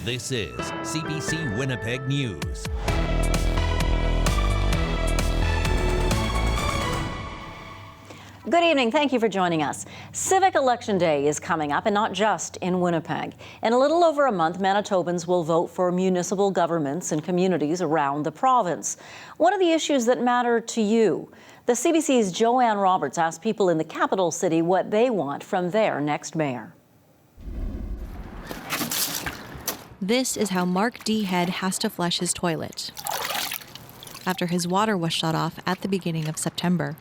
This is CBC Winnipeg News. Good evening. Thank you for joining us. Civic Election Day is coming up, and not just in Winnipeg. In a little over a month, Manitobans will vote for municipal governments and communities around the province. What are the issues that matter to you? The CBC's Joanne Roberts asked people in the capital city what they want from their next mayor. This is how Mark D. Head has to flush his toilet after his water was shut off at the beginning of September.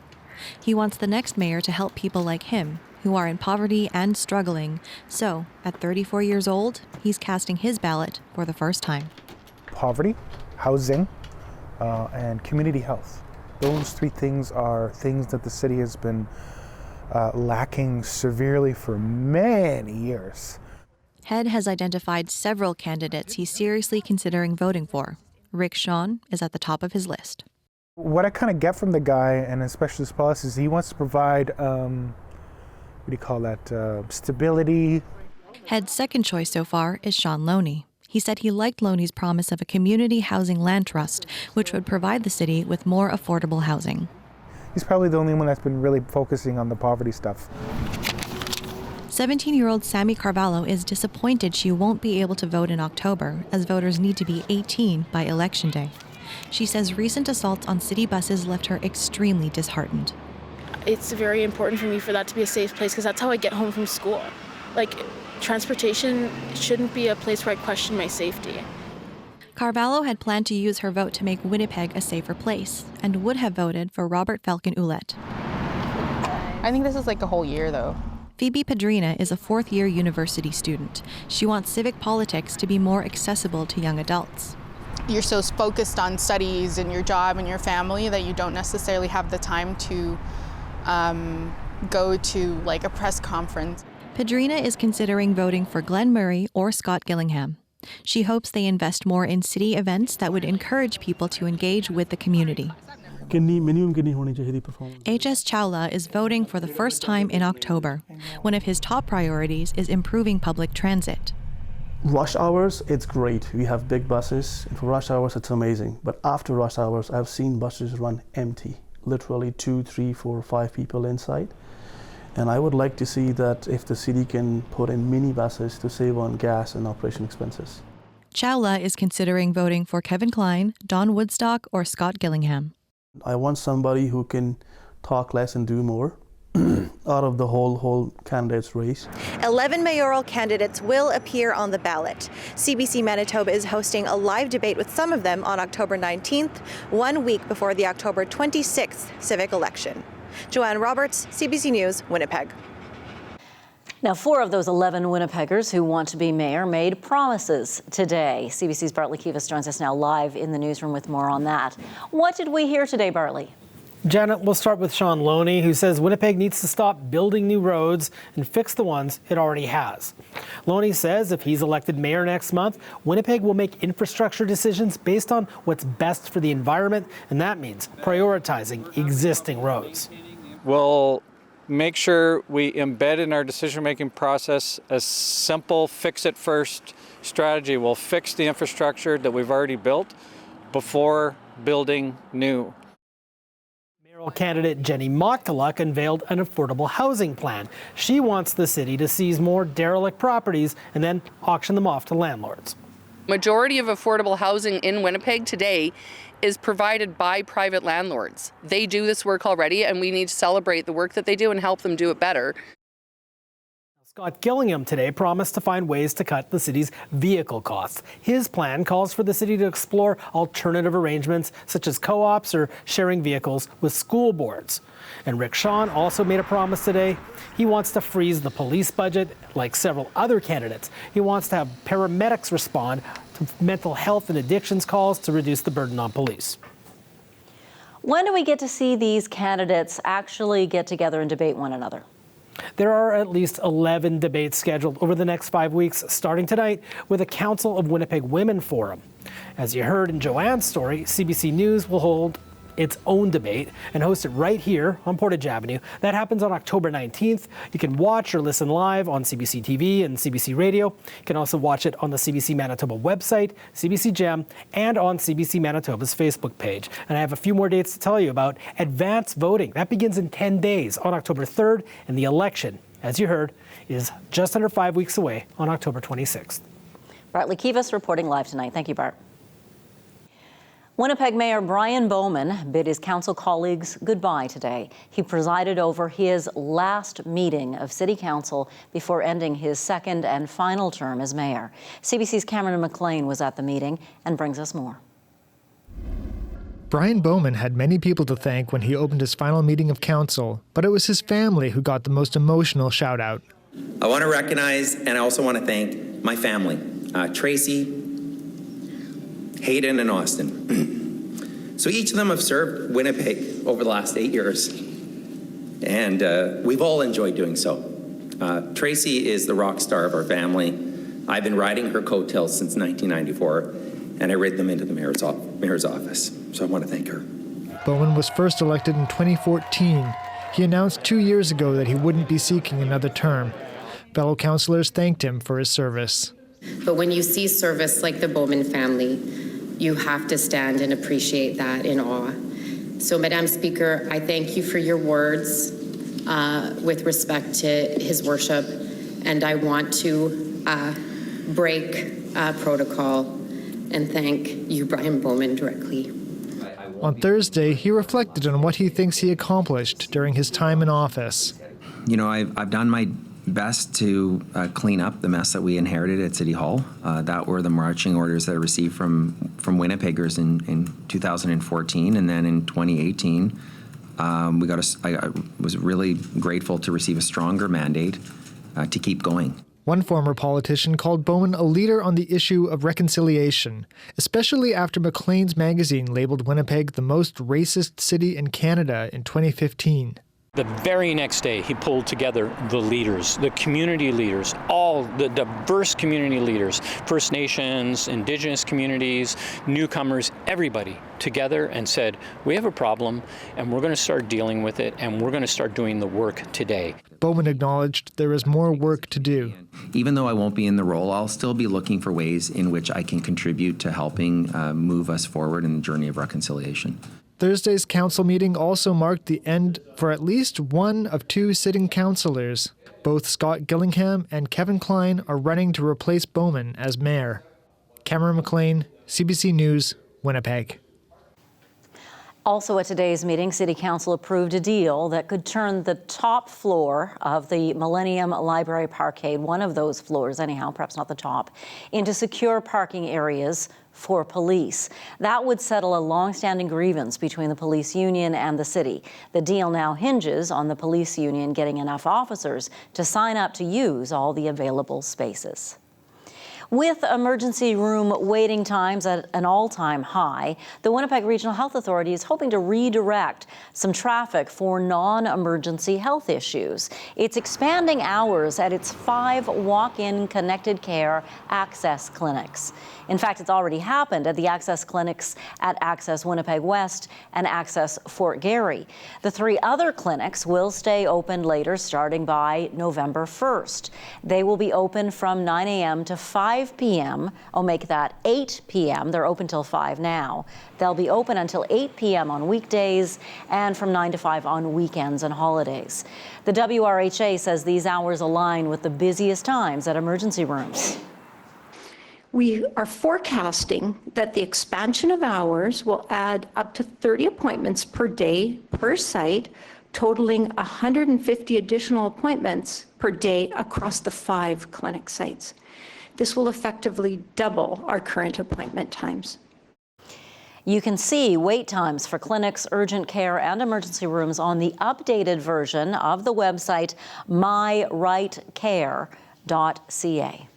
He wants the next mayor to help people like him, who are in poverty and struggling. So, at 34 years old, he's casting his ballot for the first time. Poverty, housing, and community health. Those three things are things that the city has been lacking severely for many years. Head has identified several candidates he's seriously considering voting for. Rick Sean is at the top of his list. What I kind of get from the guy, and especially his policies, he wants to provide, stability. Head's second choice so far is Sean Loney. He said he liked Loney's promise of a community housing land trust, which would provide the city with more affordable housing. He's probably the only one that's been really focusing on the poverty stuff. 17-year-old Sammy Carvalho is disappointed she won't be able to vote in October, as voters need to be 18 by Election Day. She says recent assaults on city buses left her extremely disheartened. It's very important for me for that to be a safe place because that's how I get home from school. Like, transportation shouldn't be a place where I question my safety. Carvalho had planned to use her vote to make Winnipeg a safer place and would have voted for Robert Falcon-Ouellette. I think this is like a whole year, though. Phoebe Padrina is a fourth-year university student. She wants civic politics to be more accessible to young adults. You're so focused on studies and your job and your family that you don't necessarily have the time to go to like a press conference. Padrina is considering voting for Glenn Murray or Scott Gillingham. She hopes they invest more in city events that would encourage people to engage with the community. H.S. Chawla is voting for the first time in October. One of his top priorities is improving public transit. Rush hours, it's great. We have big buses, and for rush hours, it's amazing. But after rush hours, I've seen buses run empty, literally 2, 3, 4, 5 people inside. And I would like to see that if the city can put in mini buses to save on gas and operation expenses. Chawla is considering voting for Kevin Klein, Don Woodstock, or Scott Gillingham. I want somebody who can talk less and do more out of the whole candidates race. 11 mayoral candidates will appear on the ballot. CBC Manitoba is hosting a live debate with some of them on October 19th, 1 week before the October 26th civic election. Joanne Roberts, CBC News, Winnipeg. Now, 4 of those 11 Winnipeggers who want to be mayor made promises today. CBC's Bartley Kivas joins us now live in the newsroom with more on that. What did we hear today, Bartley? Janet, we'll start with Sean Loney, who says Winnipeg needs to stop building new roads and fix the ones it already has. Loney says if he's elected mayor next month, Winnipeg will make infrastructure decisions based on what's best for the environment, and that means prioritizing existing roads. We'll make sure we embed in our decision-making process a simple fix-it-first strategy. We'll fix the infrastructure that we've already built before building new. Mayoral candidate Jenny Mcculloch unveiled an affordable housing plan. She wants the city to seize more derelict properties and then auction them off to landlords. Majority of affordable housing in Winnipeg today is provided by private landlords. They do this work already, and we need to celebrate the work that they do and help them do it better. Scott Gillingham today promised to find ways to cut the city's vehicle costs. His plan calls for the city to explore alternative arrangements such as co-ops or sharing vehicles with school boards. And Rick Sean also made a promise today. He wants to freeze the police budget like several other candidates. He wants to have paramedics respond to mental health and addictions calls to reduce the burden on police. When do we get to see these candidates actually get together and debate one another? There are at least 11 debates scheduled over the next 5 weeks, starting tonight with a Council of Winnipeg Women Forum. As you heard in Joanne's story, CBC News will hold its own debate and host it right here on Portage Avenue. That happens on October 19th. You can watch or listen live on CBC TV and CBC Radio. You can also watch it on the CBC Manitoba website, CBC Gem, and on CBC Manitoba's Facebook page. And I have a few more dates to tell you about. Advance voting, that begins in 10 days on October 3rd, and the election, as you heard, is just under 5 weeks away on October 26th. Bartley Kivas reporting live tonight. Thank you, Bart. Winnipeg Mayor Brian Bowman bid his council colleagues goodbye today. He presided over his last meeting of City Council before ending his second and final term as mayor. CBC's Cameron McLean was at the meeting and brings us more. Brian Bowman had many people to thank when he opened his final meeting of council, but it was his family who got the most emotional shout-out. I want to recognize and I also want to thank my family, Tracy, Hayden, and Austin. So each of them have served Winnipeg over the last 8 years, and we've all enjoyed doing so. Tracy is the rock star of our family. I've been riding her coattails since 1994, and I rid them into the mayor's office. So I want to thank her. Bowman was first elected in 2014. He announced 2 years ago that he wouldn't be seeking another term. Fellow councillors thanked him for his service. But when you see service like the Bowman family, you have to stand and appreciate that in awe. So, Madam Speaker, I thank you for your words with respect to his worship, and I want to break protocol and thank you, Brian Bowman, directly. On Thursday, he reflected on what he thinks he accomplished during his time in office. You know, I've done my best to clean up the mess that we inherited at City Hall. That were the marching orders that I received from Winnipeggers in 2014, and then in 2018, I was really grateful to receive a stronger mandate to keep going. One former politician called Bowman a leader on the issue of reconciliation, especially after Maclean's magazine labeled Winnipeg the most racist city in Canada in 2015. The very next day, he pulled together the leaders, the community leaders, all the diverse community leaders, First Nations, Indigenous communities, newcomers, everybody together and said, we have a problem and we're going to start dealing with it and we're going to start doing the work today. Bowman acknowledged there is more work to do. Even though I won't be in the role, I'll still be looking for ways in which I can contribute to helping move us forward in the journey of reconciliation. Thursday's council meeting also marked the end for at least one of two sitting councillors. Both Scott Gillingham and Kevin Klein are running to replace Bowman as mayor. Cameron McLean, CBC News, Winnipeg. Also at today's meeting, City Council approved a deal that could turn the top floor of the Millennium Library Parkade, one of those floors anyhow, perhaps not the top, into secure parking areas for police. That would settle a long-standing grievance between the police union and the city. The deal now hinges on the police union getting enough officers to sign up to use all the available spaces. With emergency room waiting times at an all-time high, the Winnipeg Regional Health Authority is hoping to redirect some traffic for non-emergency health issues. It's expanding hours at its 5 walk-in connected care access clinics. In fact, it's already happened at the access clinics at Access Winnipeg West and Access Fort Garry. The 3 other clinics will stay open later, starting by November 1st. They will be open from 9 a.m. to 5 p.m. I'll make that 8 p.m. They're open till 5 now. They'll be open until 8 p.m. on weekdays and from 9 to 5 on weekends and holidays. The WRHA says these hours align with the busiest times at emergency rooms. We are forecasting that the expansion of hours will add up to 30 appointments per day per site, totaling 150 additional appointments per day across the 5 clinic sites. This will effectively double our current appointment times. You can see wait times for clinics, urgent care, and emergency rooms on the updated version of the website myrightcare.ca.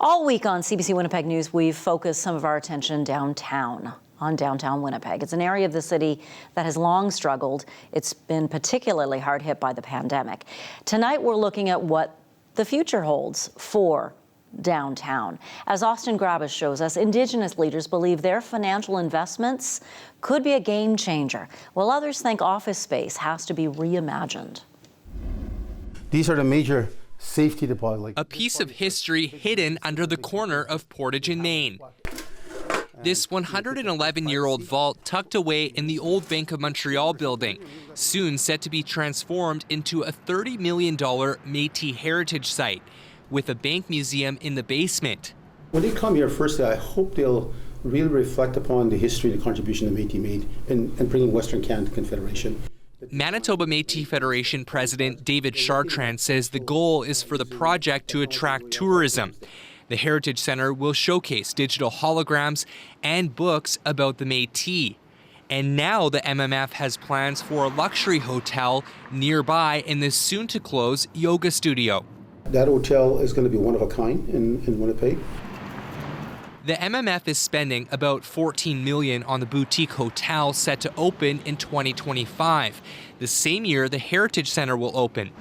All week on CBC Winnipeg News, we've focused some of our attention downtown, on downtown Winnipeg. It's an area of the city that has long struggled. It's been particularly hard hit by the pandemic. Tonight, we're looking at what the future holds for downtown. As Austin Grabish shows us, Indigenous leaders believe their financial investments could be a game changer, while others think office space has to be reimagined. These are the major safety deposits. A piece of history hidden under the corner of Portage in Maine. This 111-year-old vault tucked away in the old Bank of Montreal building, soon set to be transformed into a $30 million Métis heritage site, with a bank museum in the basement. When they come here, firstly, I hope they'll really reflect upon the history and the contribution the Métis made in bringing Western Canada Confederation. Manitoba Métis Federation President David Chartrand says the goal is for the project to attract tourism. The Heritage Center will showcase digital holograms and books about the Métis. And now the MMF has plans for a luxury hotel nearby in the soon-to-close yoga studio. That hotel is going to be one of a kind in Winnipeg. The MMF is spending about $14 million on the boutique hotel set to open in 2025, the same year the Heritage Center will open.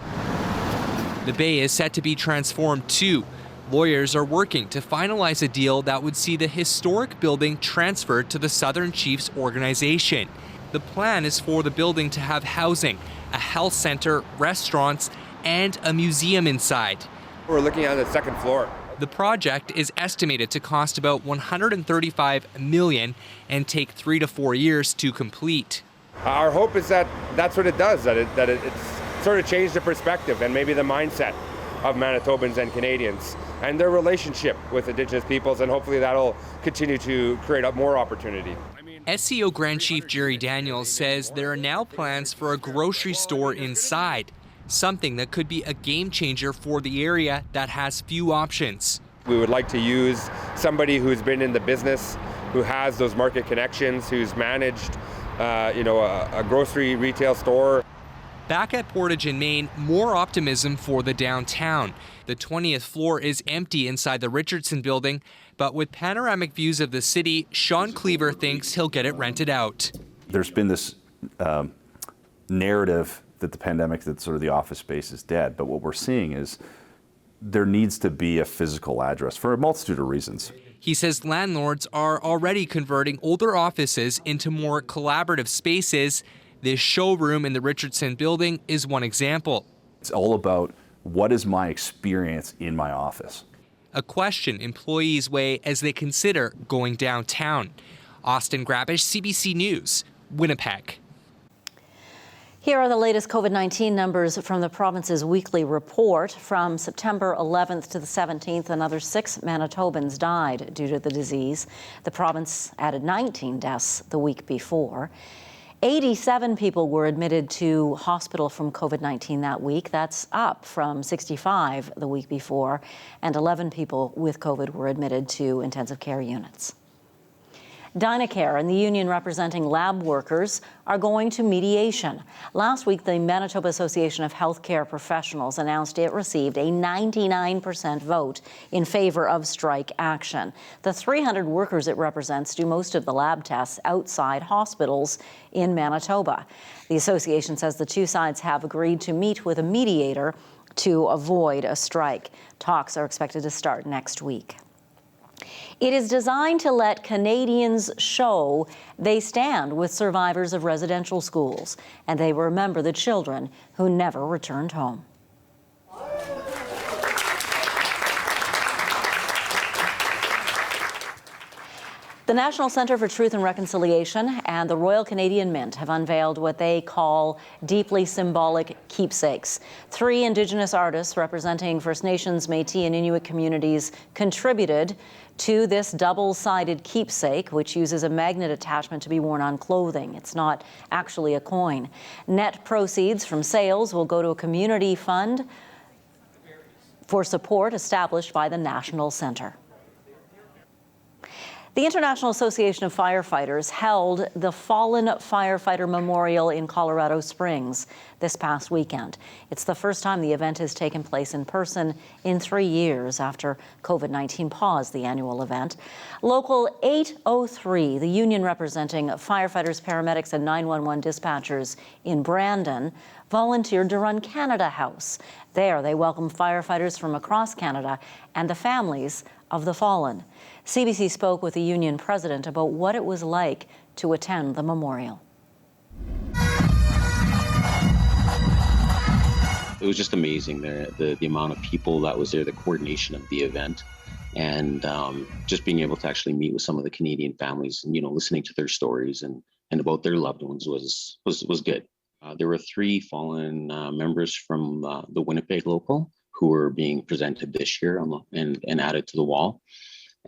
The bay is set to be transformed too. Lawyers are working to finalize a deal that would see the historic building transferred to the Southern Chiefs organization. The plan is for the building to have housing, a health center, restaurants, and a museum inside. We're looking at the second floor. The project is estimated to cost about $135 million and take 3 to 4 years to complete. Our hope is that that's what it does, that it's sort of changed the perspective and maybe the mindset of Manitobans and Canadians and their relationship with Indigenous peoples, and hopefully that'll continue to create more opportunity. SCO Grand Chief Jerry Daniels says there are now plans for a grocery store inside, something that could be a game changer for the area that has few options. We would like to use somebody who's been in the business, who has those market connections, who's managed a grocery retail store. Back at Portage in Maine, more optimism for the downtown. The 20th floor is empty inside the Richardson building, but with panoramic views of the city, Sean Cleaver thinks he'll get it rented out. There's been this narrative that the pandemic, that sort of the office space is dead, but what we're seeing is there needs to be a physical address for a multitude of reasons. He says landlords are already converting older offices into more collaborative spaces. This showroom in the Richardson building is one example. It's all about what is my experience in my office. A question employees weigh as they consider going downtown. Austin Grabish, CBC News, Winnipeg. Here are the latest COVID-19 numbers from the province's weekly report. From September 11th to the 17th, another 6 Manitobans died due to the disease. The province added 19 deaths the week before. 87 people were admitted to hospital from COVID-19 that week. That's up from 65 the week before. And 11 people with COVID were admitted to intensive care units. Dynacare and the union representing lab workers are going to mediation. Last week, the Manitoba Association of Healthcare Professionals announced it received a 99% vote in favor of strike action. The 300 workers it represents do most of the lab tests outside hospitals in Manitoba. The association says the two sides have agreed to meet with a mediator to avoid a strike. Talks are expected to start next week. It is designed to let Canadians show they stand with survivors of residential schools, and they remember the children who never returned home. The National Centre for Truth and Reconciliation and the Royal Canadian Mint have unveiled what they call deeply symbolic keepsakes. 3 Indigenous artists representing First Nations, Métis, and Inuit communities contributed to this double-sided keepsake, which uses a magnet attachment to be worn on clothing. It's not actually a coin. Net proceeds from sales will go to a community fund for support established by the National Centre. The International Association of Firefighters held the Fallen Firefighter Memorial in Colorado Springs this past weekend. It's the first time the event has taken place in person in 3 years after COVID-19 paused the annual event. Local 803, the union representing firefighters, paramedics, and 911 dispatchers in Brandon, volunteered to run Canada House. There, they welcomed firefighters from across Canada and the families of the fallen. CBC spoke with the union president about what it was like to attend the memorial. It was just amazing, the amount of people that was there, the coordination of the event, and just being able to actually meet with some of the Canadian families and, listening to their stories and about their loved ones was good. There were 3 fallen members from the Winnipeg local who were being presented this year and added to the wall.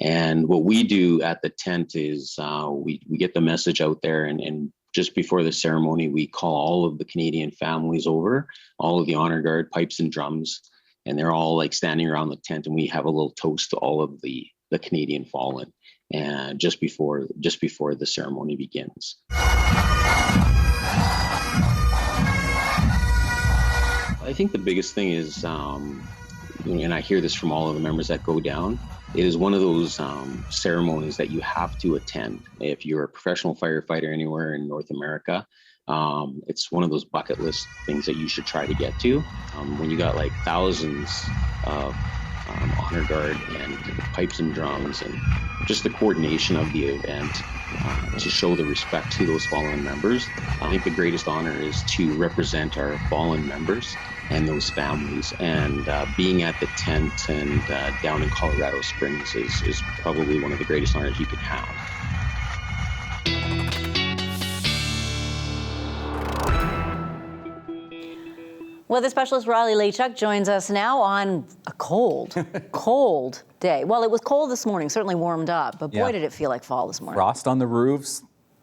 And what we do at the tent is we get the message out there, and just before the ceremony, we call all of the Canadian families over, all of the honor guard, pipes and drums, and they're all like standing around the tent, and we have a little toast to all of the Canadian fallen, and just before the ceremony begins. I think the biggest thing is, and I hear this from all of the members that go down, it is one of those ceremonies that you have to attend. If you're a professional firefighter anywhere in North America, it's one of those bucket list things that you should try to get to. When you got like thousands of honor guard and pipes and drums and just the coordination of the event to show the respect to those fallen members. I think the greatest honor is to represent our fallen members and those families, and being at the tent and down in Colorado Springs is probably one of the greatest honors you could have. Weather specialist Riley Laychuk joins us now on a cold day. Well, it was cold this morning, certainly warmed up, but boy, did it feel like fall this morning. Frost on the roofs.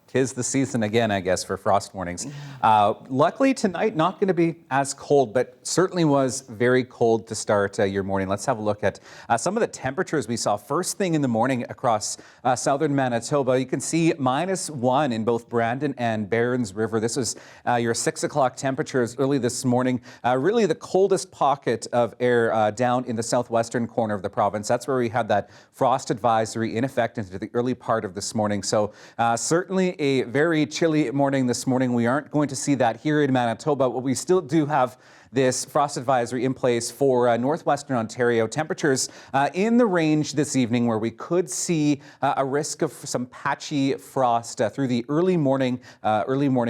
'Tis the season again, I guess, for frost warnings. Luckily tonight, not going to be as cold, but certainly was very cold to start your morning. Let's have a look at some of the temperatures we saw first thing in the morning across southern Manitoba. You can see -1 in both Brandon and Barons River. This was your 6 o'clock temperatures early this morning. Really the coldest pocket of air down in the southwestern corner of the province. That's where we had that frost advisory in effect into the early part of this morning. So certainly a very chilly morning this morning. We aren't going to see that here in Manitoba, but we still do have this frost advisory in place for northwestern Ontario. Temperatures in the range this evening where we could see a risk of some patchy frost through the early morning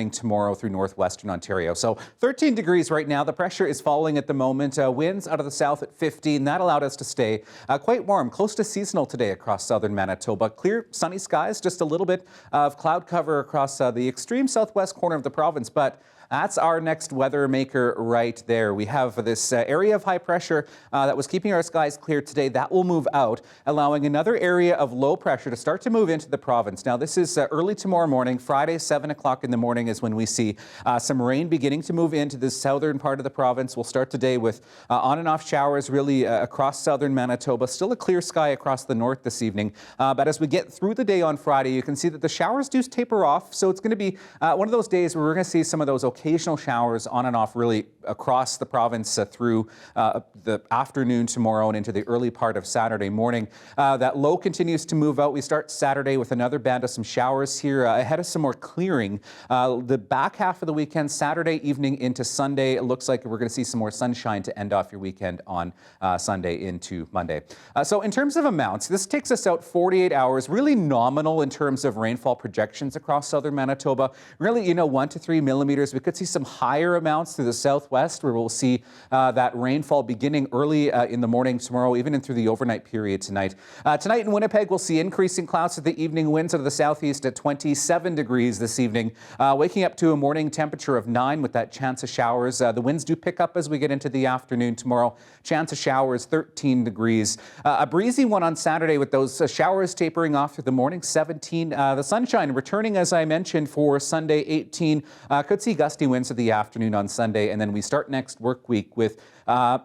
tomorrow through northwestern Ontario. So 13 degrees right now. The pressure is falling at the moment. Winds out of the south at 15. That allowed us to stay quite warm, close to seasonal today across southern Manitoba. Clear, sunny skies, just a little bit of cloud cover across the extreme southwest corner of the province, but that's our next weather maker right there. We have this area of high pressure that was keeping our skies clear today. That will move out, allowing another area of low pressure to start to move into the province. Now, this is early tomorrow morning. Friday, 7 o'clock in the morning is when we see some rain beginning to move into the southern part of the province. We'll start today with on and off showers really across southern Manitoba. Still a clear sky across the north this evening. But as we get through the day on Friday, you can see that the showers do taper off. So it's going to be one of those days where we're going to see some of those occasional showers on and off really across the province through the afternoon tomorrow and into the early part of Saturday morning. That low continues to move out. We start Saturday with another band of some showers here ahead of some more clearing. The back half of the weekend, Saturday evening into Sunday, it looks like we're going to see some more sunshine to end off your weekend on Sunday into Monday. So in terms of amounts, this takes us out 48 hours, really nominal in terms of rainfall projections across southern Manitoba. Really, 1 to 3 millimeters. We could see some higher amounts through the southwest where we'll see that rainfall beginning early in the morning tomorrow, even in through the overnight period tonight. Tonight in Winnipeg, we'll see increasing clouds to the evening, winds out of the southeast at 27 degrees this evening, waking up to a morning temperature of 9 with that chance of showers. The winds do pick up as we get into the afternoon tomorrow. Chance of showers, 13 degrees. A breezy one on Saturday with those showers tapering off through the morning, 17. The sunshine returning, as I mentioned, for Sunday, 18. Could see gusts gusty winds of the afternoon on Sunday, and then we start next work week with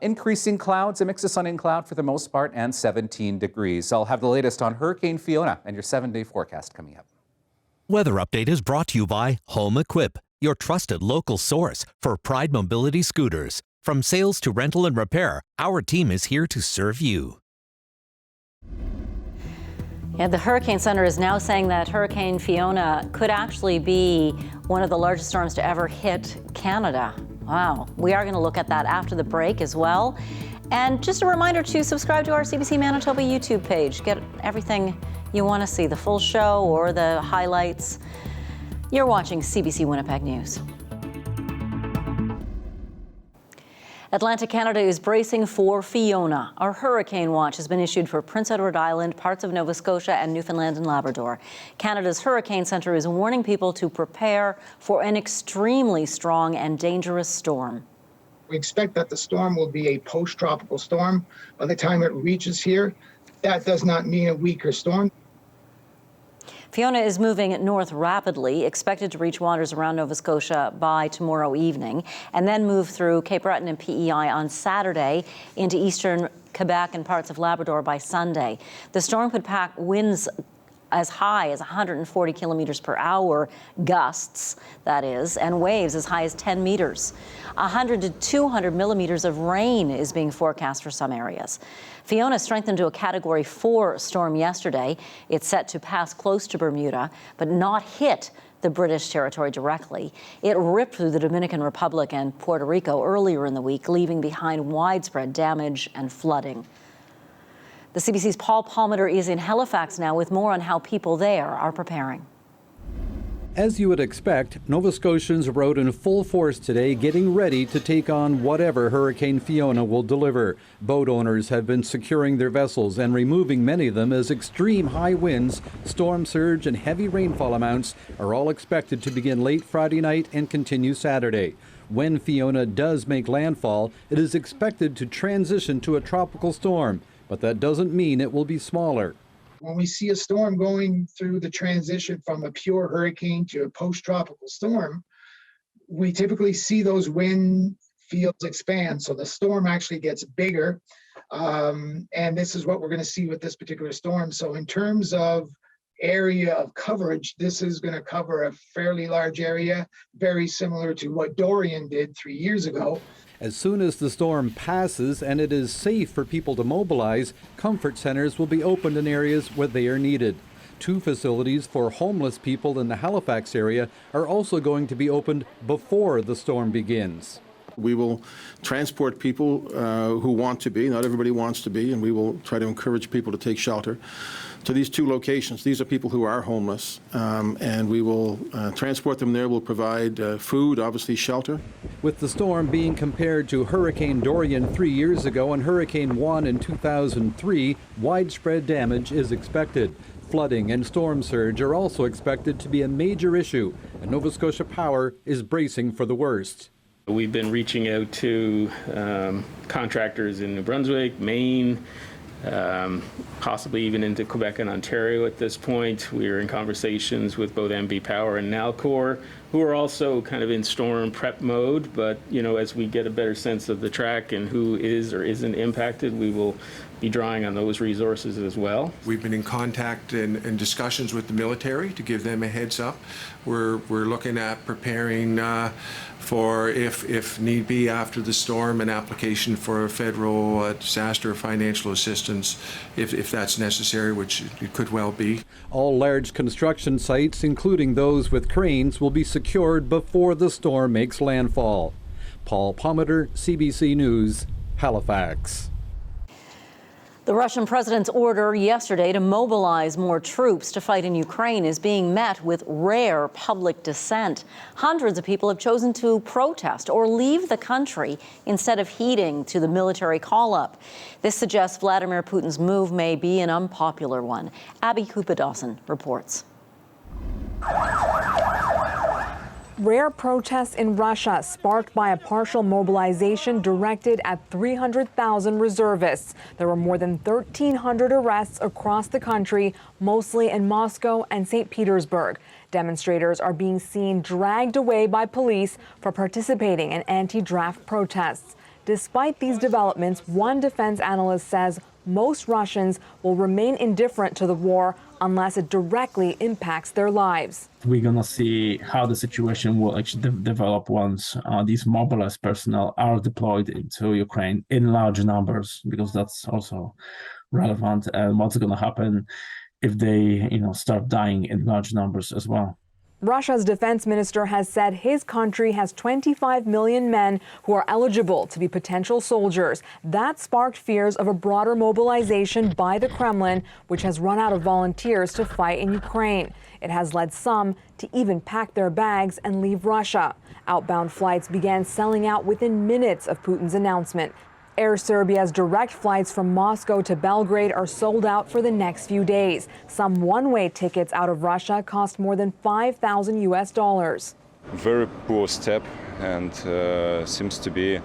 increasing clouds, a mix of sun and cloud for the most part, and 17 degrees. I'll have the latest on Hurricane Fiona and your 7-day forecast coming up. Weather Update is brought to you by Home Equip, your trusted local source for Pride Mobility scooters. From sales to rental and repair, our team is here to serve you. Yeah, the Hurricane Center is now saying that Hurricane Fiona could actually be one of the largest storms to ever hit Canada. Wow. We are going to look at that after the break as well. And just a reminder to subscribe to our CBC Manitoba YouTube page. Get everything you want to see, the full show or the highlights. You're watching CBC Winnipeg News. Atlantic Canada is bracing for Fiona. A hurricane watch has been issued for Prince Edward Island, parts of Nova Scotia, and Newfoundland and Labrador. Canada's Hurricane Centre is warning people to prepare for an extremely strong and dangerous storm. We expect that the storm will be a post-tropical storm by the time it reaches here. That does not mean a weaker storm. Fiona is moving north rapidly, expected to reach waters around Nova Scotia by tomorrow evening, and then move through Cape Breton and PEI on Saturday into eastern Quebec and parts of Labrador by Sunday. The storm could pack winds as high as 140 kilometers per hour, gusts, that is, and waves as high as 10 meters. 100 to 200 millimeters of rain is being forecast for some areas. Fiona strengthened to a Category 4 storm yesterday. It's set to pass close to Bermuda, but not hit the British territory directly. It ripped through the Dominican Republic and Puerto Rico earlier in the week, leaving behind widespread damage and flooding. The CBC's Paul Palmater is in Halifax now with more on how people there are preparing. As you would expect, Nova Scotians are out in full force today, getting ready to take on whatever Hurricane Fiona will deliver. Boat owners have been securing their vessels and removing many of them as extreme high winds, storm surge, and heavy rainfall amounts are all expected to begin late Friday night and continue Saturday. When Fiona does make landfall, it is expected to transition to a tropical storm, but that doesn't mean it will be smaller. When we see a storm going through the transition from a pure hurricane to a post-tropical storm, we typically see those wind fields expand. So the storm actually gets bigger. And this is what we're going to see with this particular storm. So in terms of area of coverage, this is going to cover a fairly large area, very similar to what Dorian did 3 years ago. As soon as the storm passes and it is safe for people to mobilize, comfort centers will be opened in areas where they are needed. 2 facilities for homeless people in the Halifax area are also going to be opened before the storm begins. We will transport people who want to be, not everybody wants to be, and we will try to encourage people to take shelter to these 2 locations. These are people who are homeless, and we will transport them there. We'll provide food, obviously shelter. With the storm being compared to Hurricane Dorian 3 years ago and Hurricane Juan in 2003, widespread damage is expected. Flooding and storm surge are also expected to be a major issue, and Nova Scotia Power is bracing for the worst. We've been reaching out to contractors in New Brunswick, Maine, possibly even into Quebec and Ontario at this point. We are in conversations with both MB Power and Nalcor, who are also kind of in storm prep mode. But, you know, as we get a better sense of the track and who is or isn't impacted, we will be drawing on those resources as well. We've been in contact and discussions with the military to give them a heads up. We're looking at preparing for, if need be, after the storm, an application for federal disaster financial assistance, if that's necessary, which it could well be. All large construction sites, including those with cranes, will be secured before the storm makes landfall. Paul Palmater, CBC News, Halifax. The Russian president's order yesterday to mobilize more troops to fight in Ukraine is being met with rare public dissent. Hundreds of people have chosen to protest or leave the country instead of heeding to the military call-up. This suggests Vladimir Putin's move may be an unpopular one. Abby Cooper-Dawson reports. Rare protests in Russia sparked by a partial mobilization directed at 300,000 reservists. There were more than 1,300 arrests across the country, mostly in Moscow and St. Petersburg. Demonstrators are being seen dragged away by police for participating in anti-draft protests. Despite these developments, one defense analyst says most Russians will remain indifferent to the war unless it directly impacts their lives. We're going to see how the situation will actually develop once these mobilized personnel are deployed into Ukraine in large numbers, because that's also relevant. And what's going to happen if they, start dying in large numbers as well. Russia's defense minister has said his country has 25 million men who are eligible to be potential soldiers. That sparked fears of a broader mobilization by the Kremlin, which has run out of volunteers to fight in Ukraine. It has led some to even pack their bags and leave Russia. Outbound flights began selling out within minutes of Putin's announcement. Air Serbia's direct flights from Moscow to Belgrade are sold out for the next few days. Some one-way tickets out of Russia cost more than $5,000 US. Very poor step, and seems to be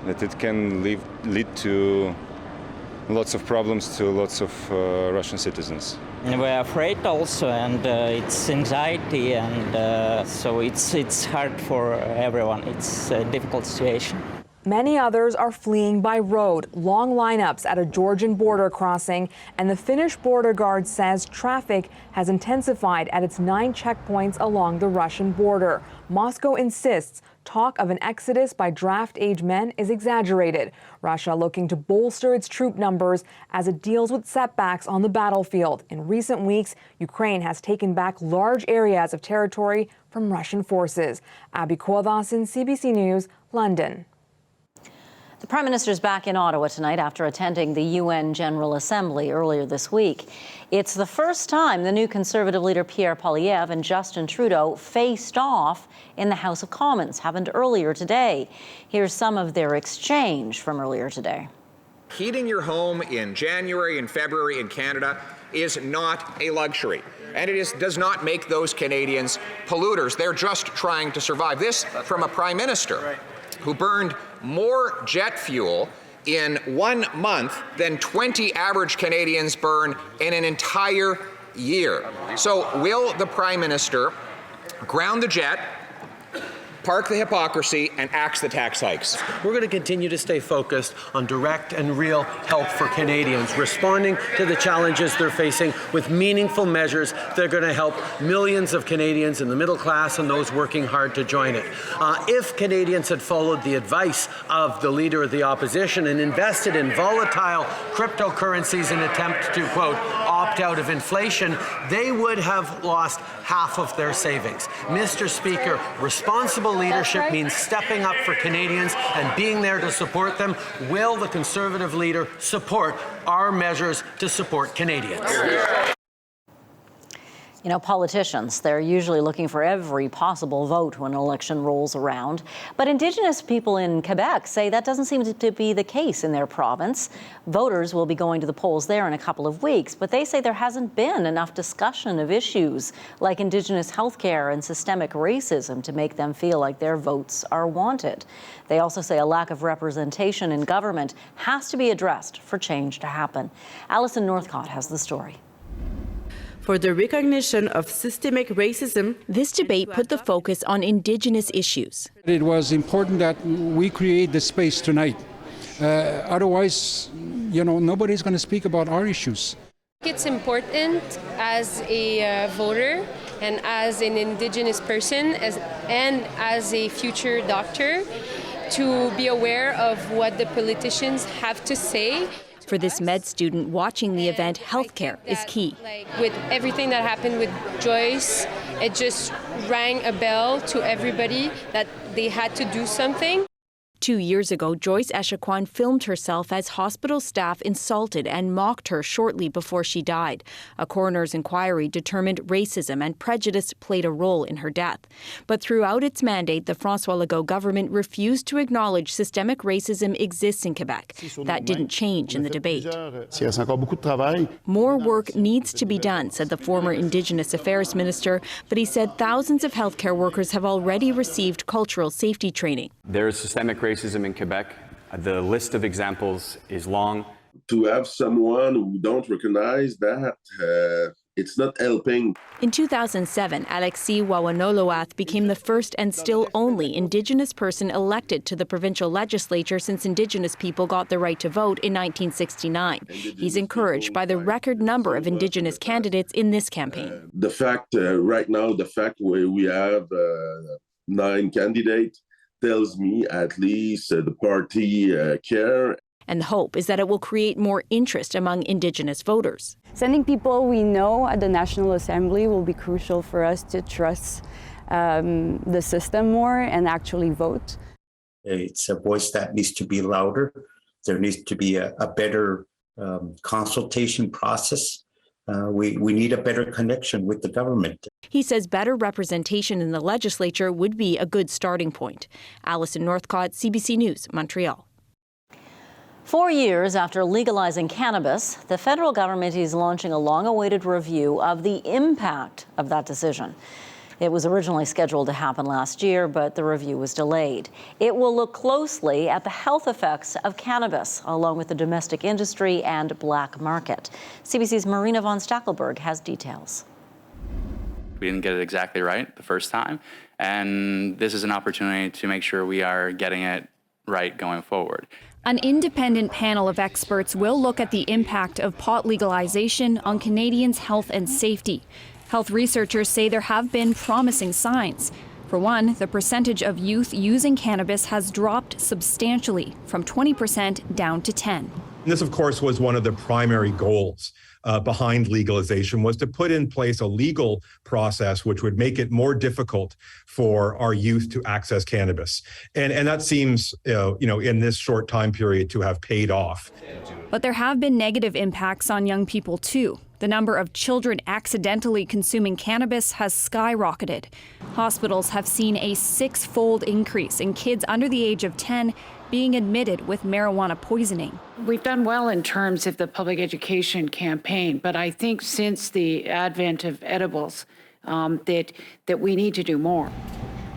that it can lead to lots of problems to lots of Russian citizens. We're afraid also, and it's anxiety, and so it's hard for everyone. It's a difficult situation. Many others are fleeing by road, long lineups at a Georgian border crossing, and the Finnish border guard says traffic has intensified at its 9 checkpoints along the Russian border. Moscow insists talk of an exodus by draft-age men is exaggerated. Russia looking to bolster its troop numbers as it deals with setbacks on the battlefield. In recent weeks, Ukraine has taken back large areas of territory from Russian forces. Abby Kovasin, CBC News, London. The Prime Minister's back in Ottawa tonight after attending the UN General Assembly earlier this week. It's the first time the new Conservative leader Pierre Poilievre and Justin Trudeau faced off in the House of Commons. Happened earlier today. Here's some of their exchange from earlier today. Heating your home in January and February in Canada is not a luxury. And it does not make those Canadians polluters. They're just trying to survive. This from a Prime Minister who burned more jet fuel in 1 month than 20 average Canadians burn in an entire year. So will the Prime Minister ground the jet, park the hypocrisy, and axe the tax hikes? We're going to continue to stay focused on direct and real help for Canadians, responding to the challenges they're facing with meaningful measures that are going to help millions of Canadians in the middle class and those working hard to join it. If Canadians had followed the advice of the Leader of the Opposition and invested in volatile cryptocurrencies in an attempt to, quote, opt out of inflation, they would have lost half of their savings. Mr. Speaker, responsible leadership means stepping up for Canadians and being there to support them. Will the Conservative leader support our measures to support Canadians? You know, politicians, they're usually looking for every possible vote when an election rolls around. But Indigenous people in Quebec say that doesn't seem to be the case in their province. Voters will be going to the polls there in a couple of weeks, but they say there hasn't been enough discussion of issues like Indigenous healthcare and systemic racism to make them feel like their votes are wanted. They also say a lack of representation in government has to be addressed for change to happen. Alison Northcott has the story. For the recognition of systemic racism, this debate put the focus on Indigenous issues. It was important that we create the space tonight. Otherwise, nobody's going to speak about our issues. It's important as a voter and as an Indigenous person and as a future doctor to be aware of what the politicians have to say. For this med student watching the event, healthcare is key. With everything that happened with Joyce, it just rang a bell to everybody that they had to do something. 2 years ago, Joyce Echaquan filmed herself as hospital staff insulted and mocked her shortly before she died. A coroner's inquiry determined racism and prejudice played a role in her death. But throughout its mandate, the François Legault government refused to acknowledge systemic racism exists in Quebec. That didn't change in the debate. More work needs to be done, said the former Indigenous Affairs Minister, but he said thousands of healthcare workers have already received cultural safety training. There is systemic racism in Quebec. The list of examples is long. To have someone who don't recognize that, it's not helping. In 2007, Alexis Wawanoloath became the first and still only Indigenous person elected to the provincial legislature since Indigenous people got the right to vote in 1969. He's encouraged by the record number of Indigenous candidates in this campaign. The fact right now, we have 9 candidates tells me at least the party care. And the hope is that it will create more interest among Indigenous voters. Sending people we know at the National Assembly will be crucial for us to trust the system more and actually vote. It's a voice that needs to be louder. There needs to be a better consultation process. We need a better connection with the government. He says better representation in the legislature would be a good starting point. Alison Northcott, CBC News, Montreal. 4 years after legalizing cannabis, the federal government is launching a long-awaited review of the impact of that decision. It was originally scheduled to happen last year, but the review was delayed. It will look closely at the health effects of cannabis, along with the domestic industry and black market. CBC's Marina von Stackelberg has details. We didn't get it exactly right the first time, and this is an opportunity to make sure we are getting it right going forward. An independent panel of experts will look at the impact of pot legalization on Canadians' health and safety. Health researchers say there have been promising signs. For one, the percentage of youth using cannabis has dropped substantially, from 20% down to 10%. This, of course, was one of the primary goals behind legalization, was to put in place a legal process which would make it more difficult for our youth to access cannabis. And that seems, in this short time period to have paid off. But there have been negative impacts on young people, too. The number of children accidentally consuming cannabis has skyrocketed. Hospitals have seen a 6-fold increase in kids under the age of 10 being admitted with marijuana poisoning. We've done well in terms of the public education campaign, but I think since the advent of edibles, that we need to do more.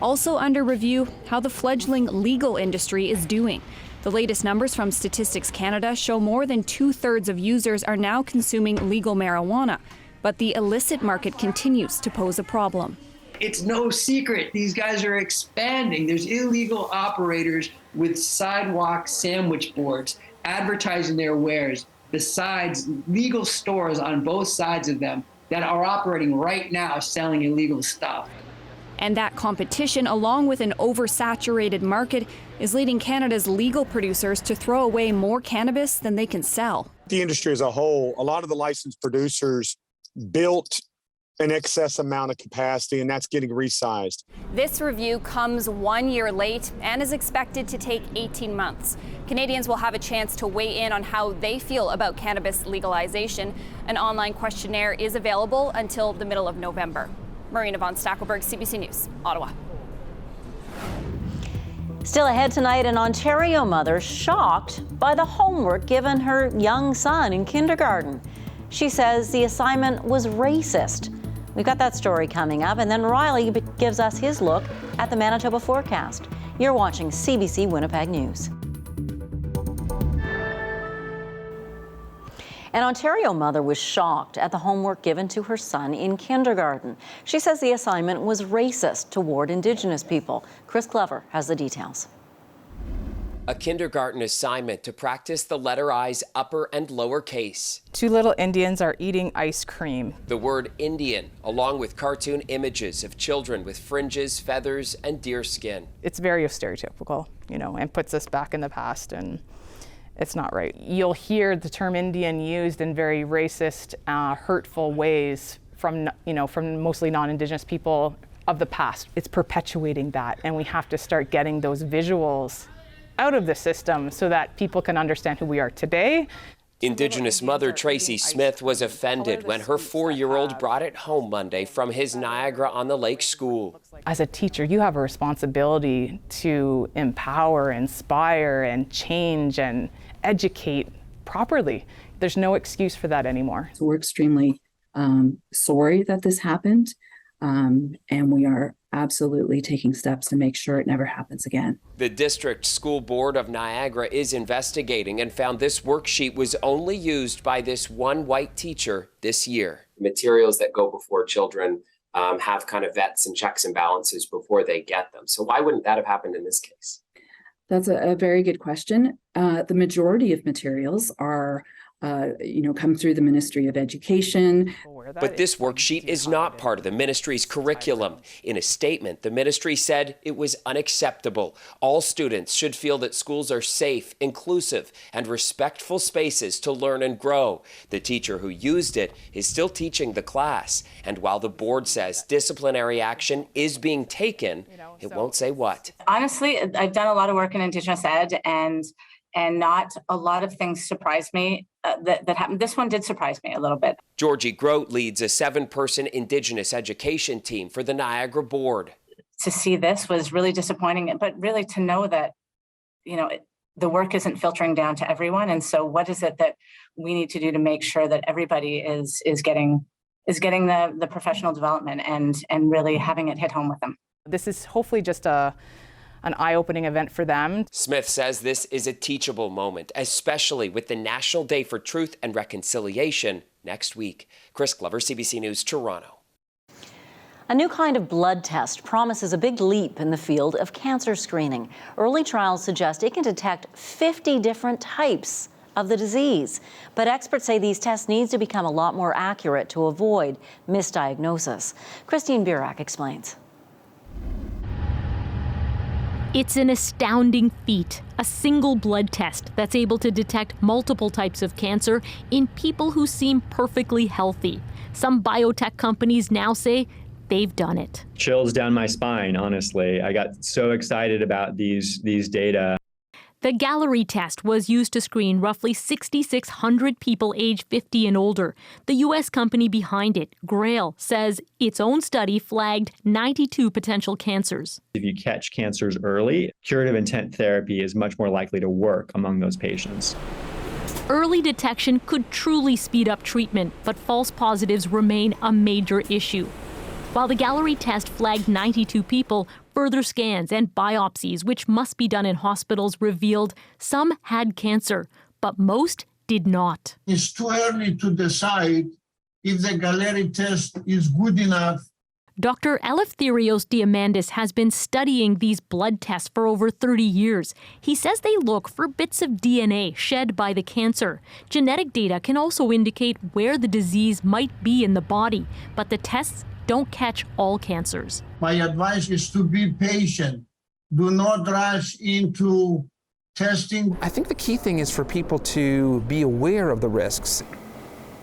Also under review, how the fledgling legal industry is doing. The latest numbers from Statistics Canada show more than 2/3 of users are now consuming legal marijuana, but the illicit market continues to pose a problem. It's no secret, these guys are expanding. There's illegal operators with sidewalk sandwich boards advertising their wares, besides legal stores on both sides of them that are operating right now selling illegal stuff. And that competition, along with an oversaturated market, is leading Canada's legal producers to throw away more cannabis than they can sell. The industry as a whole, a lot of the licensed producers built an excess amount of capacity, and that's getting resized. This review comes 1 year late and is expected to take 18 months. Canadians will have a chance to weigh in on how they feel about cannabis legalization. An online questionnaire is available until the middle of November. Marina von Stackelberg, CBC News, Ottawa. Still ahead tonight, an Ontario mother shocked by the homework given her young son in kindergarten. She says the assignment was racist. We've got that story coming up, and then Riley gives us his look at the Manitoba forecast. You're watching CBC Winnipeg News. An Ontario mother was shocked at the homework given to her son in kindergarten. She says the assignment was racist toward Indigenous people. Chris Clever has the details. A kindergarten assignment to practice the letter I's upper and lower case. 2 little Indians are eating ice cream. The word Indian, along with cartoon images of children with fringes, feathers, and deer skin. It's very stereotypical, and puts us back in the past, and it's not right. You'll hear the term Indian used in very racist, hurtful ways from mostly non-Indigenous people of the past. It's perpetuating that, and we have to start getting those visuals out of the system so that people can understand who we are today. Indigenous mother Tracy Smith was offended when her 4-year-old brought it home Monday from his Niagara-on-the-Lake school. As a teacher, you have a responsibility to empower, inspire, and change and educate properly. There's no excuse for that anymore. So we're extremely sorry that this happened, and we are absolutely taking steps to make sure it never happens again. The District School Board of Niagara is investigating and found this worksheet was only used by this one white teacher this year. Materials that go before children have kind of vets and checks and balances before they get them. So why wouldn't that have happened in this case? That's a very good question. The majority of materials are come through the Ministry of Education. But this worksheet is not part of the ministry's curriculum. In a statement, the ministry said it was unacceptable. All students should feel that schools are safe, inclusive, and respectful spaces to learn and grow. The teacher who used it is still teaching the class. And while the board says disciplinary action is being taken, it won't say what. Honestly, I've done a lot of work in Indigenous ed, and not a lot of things surprised me that happened. This one did surprise me a little bit. Georgie Grote leads a 7-person Indigenous education team for the Niagara Board. To see this was really disappointing, but really to know that, the work isn't filtering down to everyone. And so what is it that we need to do to make sure that everybody is getting the professional development and really having it hit home with them? This is hopefully just an eye-opening event for them. Smith says this is a teachable moment, especially with the National Day for Truth and Reconciliation next week. Chris Glover, CBC News, Toronto. A new kind of blood test promises a big leap in the field of cancer screening. Early trials suggest it can detect 50 different types of the disease. But experts say these tests need to become a lot more accurate to avoid misdiagnosis. Christine Burak explains. It's an astounding feat, a single blood test that's able to detect multiple types of cancer in people who seem perfectly healthy. Some biotech companies now say they've done it. Chills down my spine, honestly. I got so excited about these data. The Gallery test was used to screen roughly 6,600 people aged 50 and older. The U.S. company behind it, Grail, says its own study flagged 92 potential cancers. If you catch cancers early, curative intent therapy is much more likely to work among those patients. Early detection could truly speed up treatment, but false positives remain a major issue. While the Gallery test flagged 92 people, further scans and biopsies, which must be done in hospitals, revealed some had cancer, but most did not. It's too early to decide if the Gallery test is good enough. Dr. Eleftherios Diamandis has been studying these blood tests for over 30 years. He says they look for bits of DNA shed by the cancer. Genetic data can also indicate where the disease might be in the body, but the tests don't catch all cancers. My advice is to be patient. Do not rush into testing. I think the key thing is for people to be aware of the risks.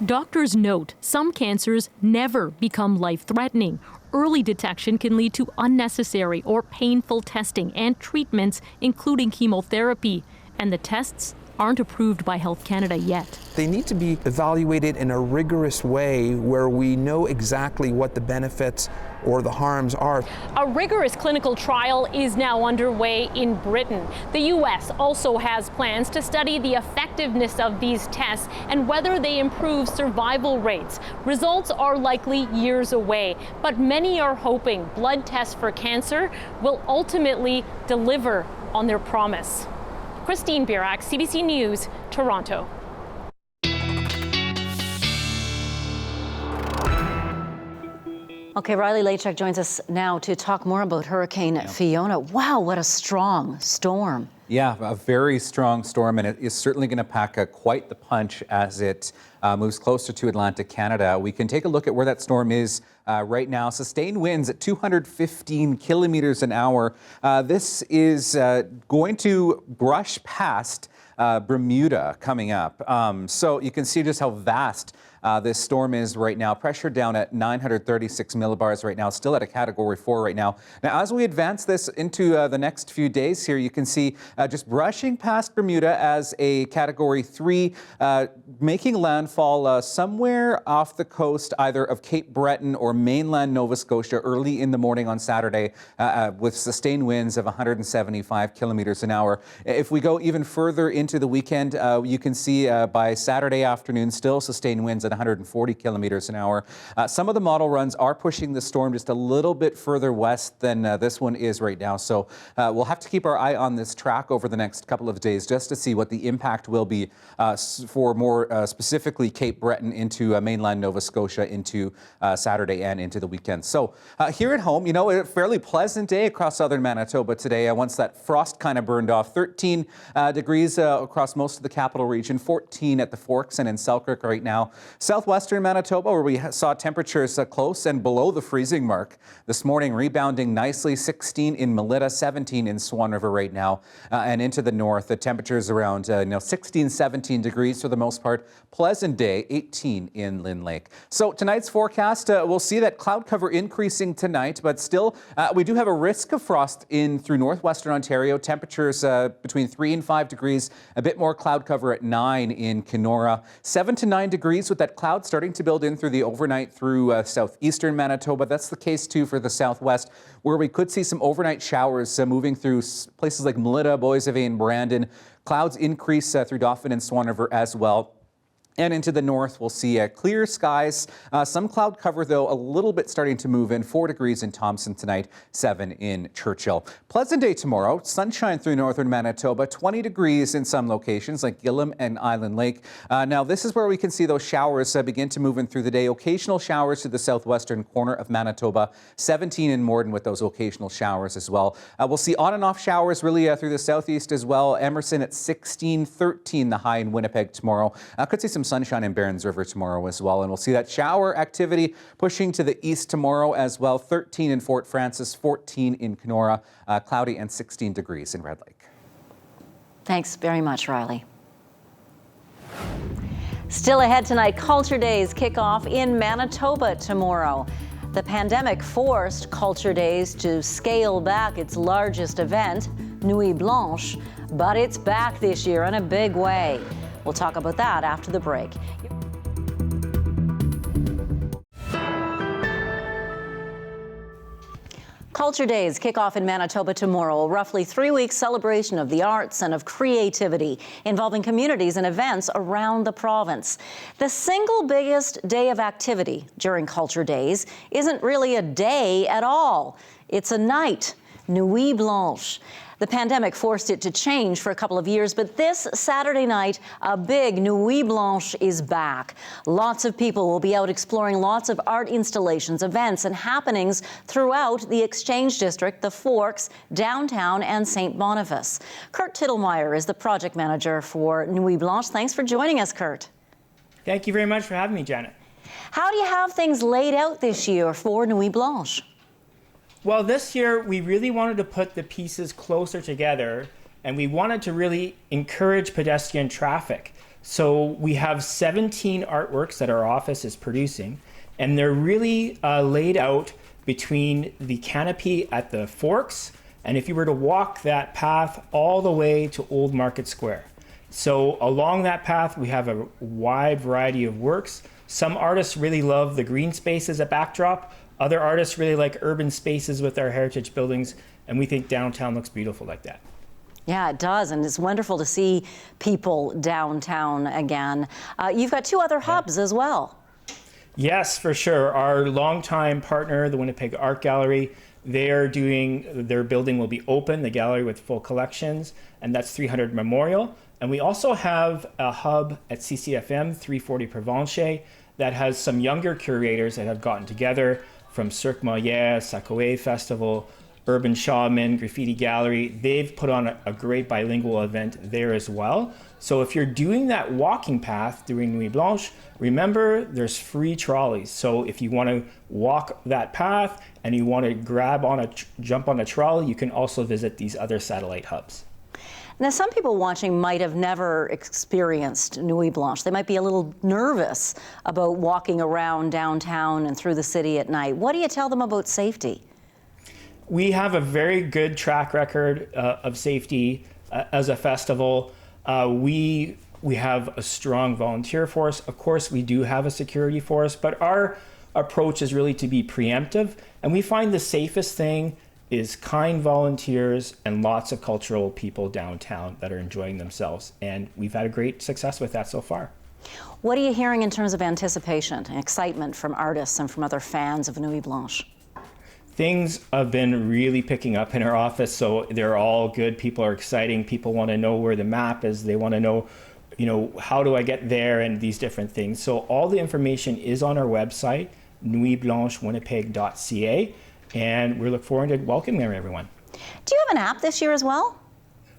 Doctors note some cancers never become life-threatening. Early detection can lead to unnecessary or painful testing and treatments, including chemotherapy. And the tests aren't approved by Health Canada yet. They need to be evaluated in a rigorous way where we know exactly what the benefits or the harms are. A rigorous clinical trial is now underway in Britain. The U.S. also has plans to study the effectiveness of these tests and whether they improve survival rates. Results are likely years away, but many are hoping blood tests for cancer will ultimately deliver on their promise. Christine Burak, CBC News, Toronto. Okay, Riley Laychuk joins us now to talk more about Hurricane Fiona. Wow, what a strong storm. Yeah, a very strong storm, and it is certainly going to pack quite the punch as it moves closer to Atlantic Canada. We can take a look at where that storm is right now. Sustained winds at 215 kilometers an hour. This is going to brush past Bermuda coming up. So you can see just how vast this storm is right now. Pressure down at 936 millibars right now, still at a Category 4 right now. Now, as we advance this into the next few days here, you can see just brushing past Bermuda as a Category 3, making landfall somewhere off the coast, either of Cape Breton or mainland Nova Scotia early in the morning on Saturday, with sustained winds of 175 kilometers an hour. If we go even further into the weekend, you can see by Saturday afternoon, still sustained winds at 140 kilometers an hour. Some of the model runs are pushing the storm just a little bit further west than this one is right now. So we'll have to keep our eye on this track over the next couple of days just to see what the impact will be for more specifically Cape Breton into mainland Nova Scotia into Saturday and into the weekend. So here at home, you know, a fairly pleasant day across southern Manitoba today. Once that frost kind of burned off, 13 degrees across most of the capital region, 14 at the Forks and in Selkirk right now. Southwestern Manitoba, where we saw temperatures close and below the freezing mark this morning, rebounding nicely, 16 in Melita, 17 in Swan River right now. And into the north, the temperatures around 16, 17 degrees for the most part. Pleasant day, 18 in Lynn Lake. So tonight's forecast, we'll see that cloud cover increasing tonight, but still we do have a risk of frost in through northwestern Ontario. Temperatures between 3 and 5 degrees, a bit more cloud cover at 9 in Kenora, 7 to 9 degrees with that cloud starting to build in through the overnight through southeastern Manitoba. That's the case too for the southwest, where we could see some overnight showers moving through places like Melita, Boissevain, Brandon. Clouds increase through Dauphin and Swan River as well. And into the north, we'll see clear skies. Some cloud cover, though, a little bit starting to move in. 4 degrees in Thompson tonight, 7 in Churchill. Pleasant day tomorrow. Sunshine through northern Manitoba. 20 degrees in some locations like Gillam and Island Lake. Now, this is where we can see those showers begin to move in through the day. Occasional showers to the southwestern corner of Manitoba. 17 in Morden with those occasional showers as well. We'll see on and off showers really through the southeast as well. Emerson at 16, 13 the high in Winnipeg tomorrow. Could see some sunshine in Barons River tomorrow as well. And we'll see that shower activity pushing to the east tomorrow as well. 13 in Fort Frances, 14 in Kenora, cloudy and 16 degrees in Red Lake. Thanks very much, Riley. Still ahead tonight, Culture Days kick off in Manitoba tomorrow. The pandemic forced Culture Days to scale back its largest event, Nuit Blanche, but it's back this year in a big way. We'll talk about that after the break. Culture Days kick off in Manitoba tomorrow, a roughly 3-week celebration of the arts and of creativity, involving communities and events around the province. The single biggest day of activity during Culture Days isn't really a day at all. It's a night, Nuit Blanche. The pandemic forced it to change for a couple of years, but this Saturday night, a big Nuit Blanche is back. Lots of people will be out exploring lots of art installations, events, and happenings throughout the Exchange District, the Forks, downtown, and St. Boniface. Kurt Tittlemeyer is the project manager for Nuit Blanche. Thanks for joining us, Kurt. Thank you very much for having me, Janet. How do you have things laid out this year for Nuit Blanche? Well, this year we really wanted to put the pieces closer together, and we wanted to really encourage pedestrian traffic. So we have 17 artworks that our office is producing, and they're really laid out between the canopy at the Forks, and if you were to walk that path all the way to Old Market Square. So along that path, we have a wide variety of works. Some artists really love the green space as a backdrop. Other artists really like urban spaces with our heritage buildings, and we think downtown looks beautiful like that. Yeah, it does, and it's wonderful to see people downtown again. You've got 2 other hubs as well. Yes, for sure. Our longtime partner, the Winnipeg Art Gallery, their building will be open, the gallery with full collections, and that's 300 Memorial. And we also have a hub at CCFM, 340 Provencher, that has some younger curators that have gotten together from Cirque Molière, Sakoe Festival, Urban Shaman, Graffiti Gallery. They've put on a great bilingual event there as well. So if you're doing that walking path during Nuit Blanche, remember there's free trolleys. So if you want to walk that path and you want to jump on a trolley, you can also visit these other satellite hubs. Now, some people watching might have never experienced Nuit Blanche. They might be a little nervous about walking around downtown and through the city at night. What do you tell them about safety? We have a very good track record of safety as a festival. We have a strong volunteer force. Of course, we do have a security force, but our approach is really to be preemptive. And we find the safest thing is kind volunteers and lots of cultural people downtown that are enjoying themselves. And we've had a great success with that so far. What are you hearing in terms of anticipation and excitement from artists and from other fans of Nuit Blanche? Things have been really picking up in our office, so they're all good. People are exciting. People want to know where the map is. They want to know, how do I get there and these different things. So all the information is on our website, nuitblanchewinnipeg.ca, and we look forward to welcoming everyone. Do you have an app this year as well?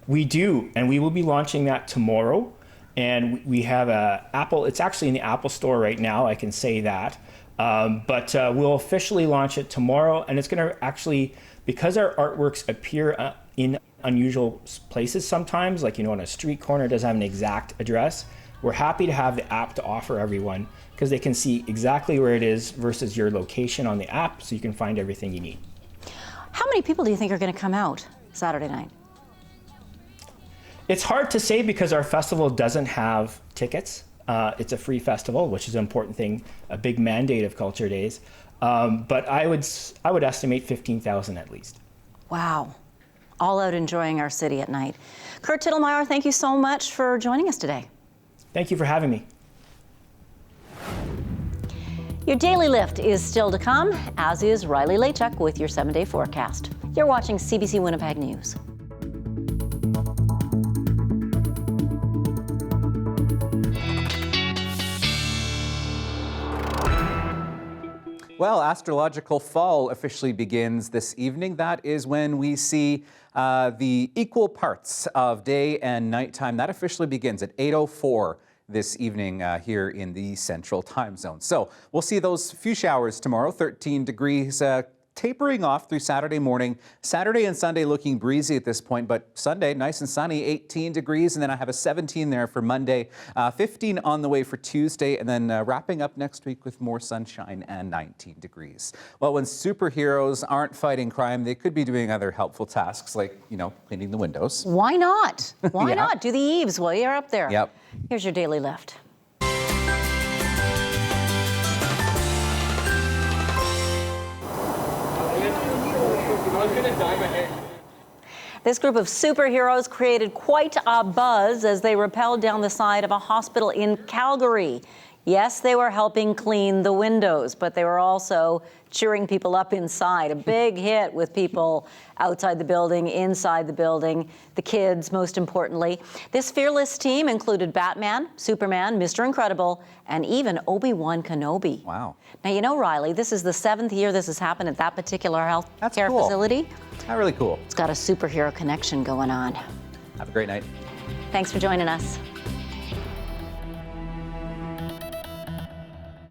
We do, and we will be launching that tomorrow. And we have it's actually in the Apple Store right now, I can say that. But we'll officially launch it tomorrow, and it's going to actually, because our artworks appear in unusual places sometimes, like on a street corner, it doesn't have an exact address. We're happy to have the app to offer everyone because they can see exactly where it is versus your location on the app, so you can find everything you need. How many people do you think are going to come out Saturday night? It's hard to say because our festival doesn't have tickets. It's a free festival, which is an important thing, a big mandate of Culture Days. But I would estimate 15,000 at least. Wow. All out enjoying our city at night. Kurt Tittlemeyer, thank you so much for joining us today. Thank you for having me. Your daily lift is still to come, as is Riley Laychuk with your 7-day forecast. You're watching CBC Winnipeg News. Well, astrological fall officially begins this evening. That is when we see the equal parts of day and nighttime. That officially begins at 8:04 this evening here in the Central Time Zone. So we'll see those few showers tomorrow, 13 degrees, tapering off through Saturday morning. Saturday and Sunday looking breezy at this point, but Sunday nice and sunny, 18 degrees, and then I have a 17 there for Monday, 15 on the way for Tuesday, and then wrapping up next week with more sunshine and 19 degrees. Well, when superheroes aren't fighting crime, they could be doing other helpful tasks like, cleaning the windows. Why not? Why Yeah. not? Do the eaves while you're up there. Yep. Here's your daily lift. This group of superheroes created quite a buzz as they rappelled down the side of a hospital in Calgary. Yes, they were helping clean the windows, but they were also cheering people up inside. A big hit with people outside the building, inside the building, the kids, most importantly. This fearless team included Batman, Superman, Mr. Incredible, and even Obi-Wan Kenobi. Wow. Now, Riley, this is the 7th year this has happened at that particular health care cool. facility. Not really cool. It's got a superhero connection going on. Have a great night. Thanks for joining us.